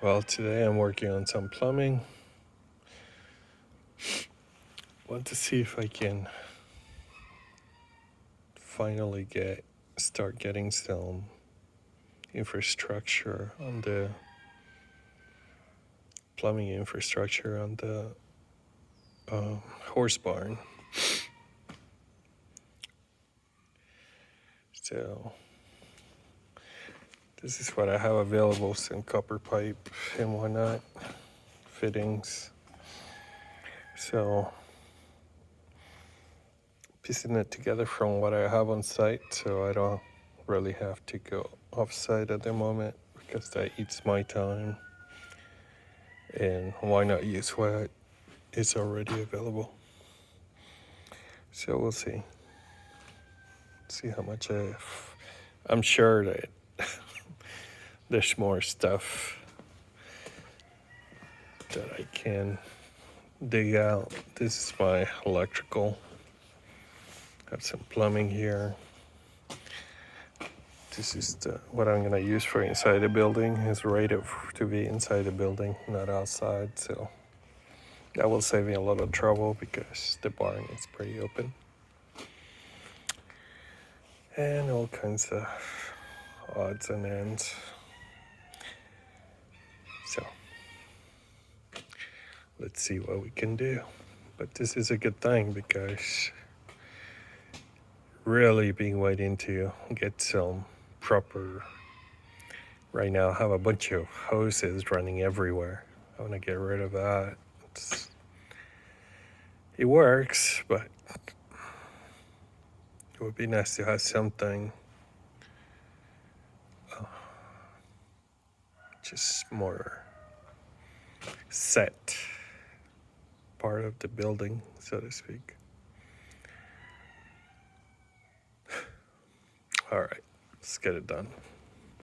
Well, today I'm working on some plumbing. Want to see if I can finally start getting some infrastructure on the plumbing infrastructure on the horse barn. So this is what I have available: some copper pipe and whatnot, fittings. So piecing it together from what I have on site, so I don't really have to go off site at the moment because that eats my time. And why not use what is already available? So we'll see. See how much I'm sure that there's more stuff that I can dig out. This is my electrical. Got some plumbing here. This is what I'm gonna use for inside the building. It's rated to be inside the building, not outside. So that will save me a lot of trouble because the barn is pretty open. And all kinds of odds and ends. So let's see what we can do. But this is a good thing because really been waiting to get some proper. Right now I have a bunch of hoses running everywhere. I want to get rid of that. It works, but it would be nice to have something just more set part of the building, so to speak. All right, let's get it done.